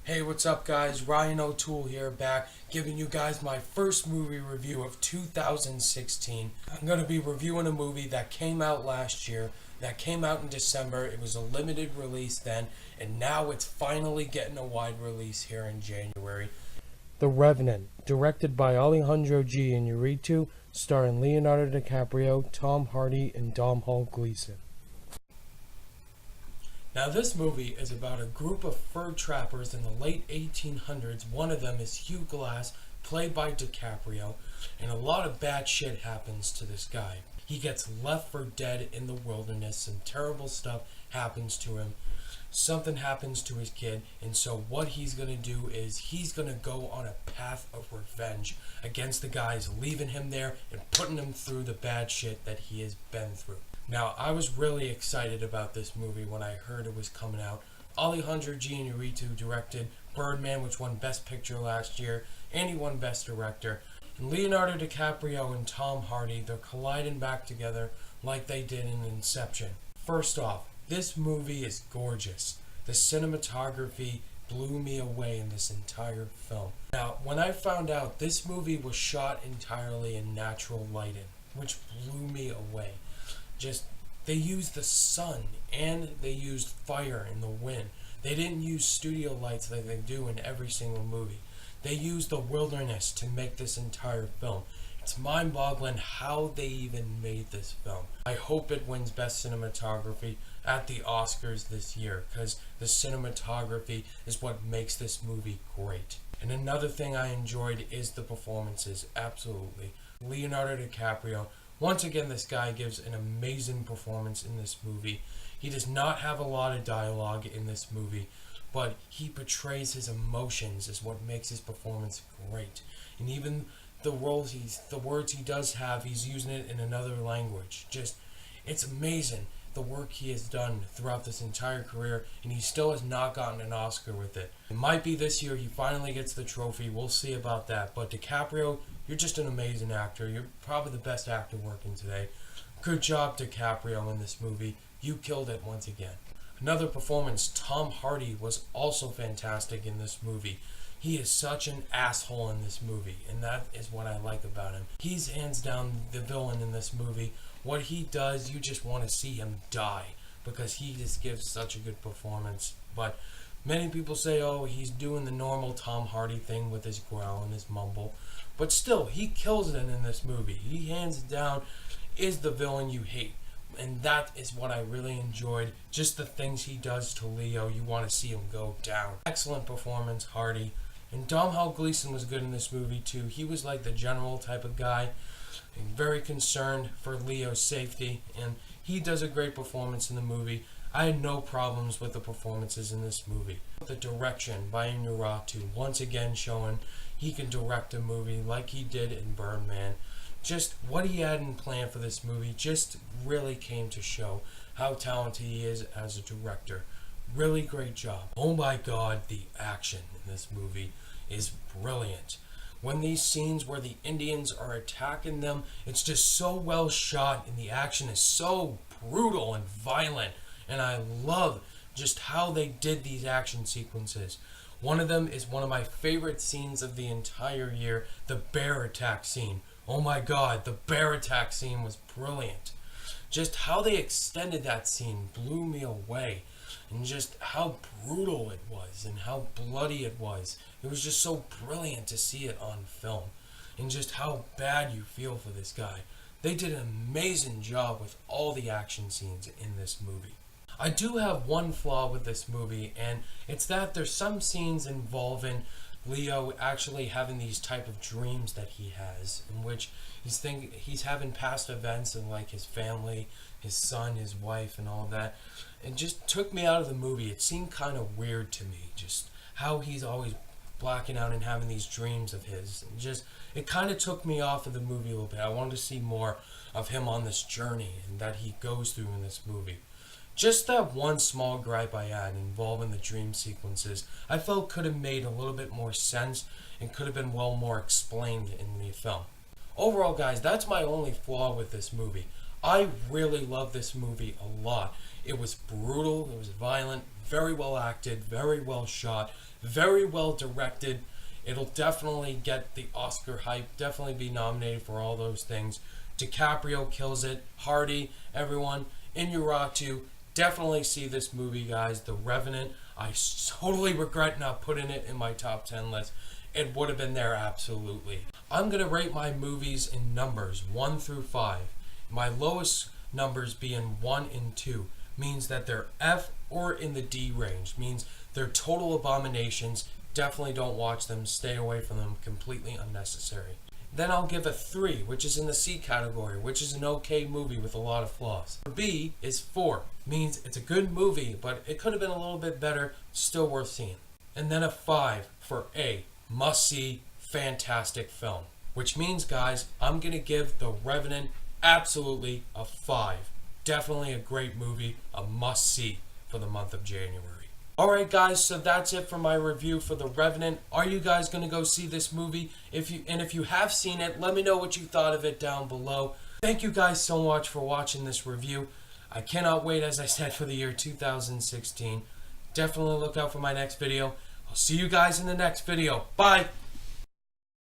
Hey, what's up guys? Ryan O'Toole here, back giving you guys my first movie review of 2016. I'm going to be reviewing a movie that came out last year, that came out in December. It was a limited release then, and now it's finally getting a wide release here in January. The Revenant, directed by Alejandro G. Iñárritu, starring Leonardo DiCaprio, Tom Hardy, and Domhnall Gleeson. Now this movie is about a group of fur trappers in the late 1800s. One of them is Hugh Glass, played by DiCaprio, and a lot of bad shit happens to this guy. He gets left for dead in the wilderness, some terrible stuff happens to him. Something happens to his kid, and so what he's going to do is he's going to go on a path of revenge against the guys leaving him there and putting him through the bad shit that he has been through. Now, I was really excited about this movie when I heard it was coming out. Alejandro G. Iñárritu directed Birdman, which won Best Picture last year, and he won Best Director. And Leonardo DiCaprio and Tom Hardy, they're colliding back together like they did in Inception. First off, this movie is gorgeous. The cinematography blew me away in this entire film. Now, when I found out this movie was shot entirely in natural lighting, which blew me away. They used the sun and they used fire and the wind. They didn't use studio lights like they do in every single movie. They used the wilderness to make this entire film. It's mind-boggling how they even made this film. I hope it wins Best Cinematography at the Oscars this year, because the cinematography is what makes this movie great. And another thing I enjoyed is the performances, absolutely. Leonardo DiCaprio, once again, this guy gives an amazing performance in this movie. He does not have a lot of dialogue in this movie, but he portrays his emotions is what makes his performance great. And even the words he does have, he's using it in another language. It's amazing the work he has done throughout this entire career, and he still has not gotten an Oscar with it. It might be this year he finally gets the trophy. We'll see about that. But DiCaprio, you're just an amazing actor. You're probably the best actor working today. Good job, DiCaprio, in this movie. You killed it once again. Another performance, Tom Hardy was also fantastic in this movie. He is such an asshole in this movie, and that is what I like about him. He's hands down the villain in this movie. What he does, you just want to see him die, because he just gives such a good performance. But many people say, oh, he's doing the normal Tom Hardy thing with his growl and his mumble. But still, he kills it in this movie. He hands down is the villain you hate. And that is what I really enjoyed. Just the things he does to Leo, you want to see him go down. Excellent performance, Hardy. And Domhnall Gleeson was good in this movie too. He was like the general type of guy, and very concerned for Leo's safety, and he does a great performance in the movie. I had no problems with the performances in this movie. The direction by Iñárritu, once again showing he can direct a movie like he did in Birdman. Just what he had in plan for this movie just really came to show how talented he is as a director. Really great job. Oh my god, the action in this movie is brilliant. When these scenes where the Indians are attacking them, it's just so well shot, and the action is so brutal and violent, and I love just how they did these action sequences. One of them is one of my favorite scenes of the entire year, the bear attack scene. Oh my god, the bear attack scene was brilliant. Just how they extended that scene blew me away. And just how brutal it was and how bloody it was. It was just so brilliant to see it on film. And just how bad you feel for this guy. They did an amazing job with all the action scenes in this movie. I do have one flaw with this movie, and it's that there's some scenes involving Leo actually having these type of dreams that he has, in which he's having past events and like his family, his son, his wife, and all that. It just took me out of the movie. It seemed kind of weird to me, just how he's always blacking out and having these dreams of his. It kind of took me off of the movie a little bit. I wanted to see more of him on this journey and that he goes through in this movie. Just that one small gripe I had involving the dream sequences, I felt could have made a little bit more sense and could have been well more explained in the film. Overall, guys, that's my only flaw with this movie. I really love this movie a lot. It was brutal, it was violent, very well acted, very well shot, very well directed. It'll definitely get the Oscar hype, definitely be nominated for all those things. DiCaprio kills it, Hardy, everyone, Inarritu. Definitely see this movie, guys. The Revenant. I totally regret not putting it in my top 10 list. It would have been there, absolutely. I'm going to rate my movies in numbers 1 through 5. My lowest numbers being 1 and 2 means that they're F or in the D range. Means they're total abominations. Definitely don't watch them. Stay away from them. Completely unnecessary. Then I'll give a 3, which is in the C category, which is an okay movie with a lot of flaws. B is 4, means it's a good movie, but it could have been a little bit better, still worth seeing. And then a 5 for A, must-see, fantastic film. Which means, guys, I'm going to give The Revenant absolutely a 5. Definitely a great movie, a must-see for the month of January. Alright guys, so that's it for my review for The Revenant. Are you guys going to go see this movie? If you have seen it, let me know what you thought of it down below. Thank you guys so much for watching this review. I cannot wait, as I said, for the year 2016. Definitely look out for my next video. I'll see you guys in the next video. Bye!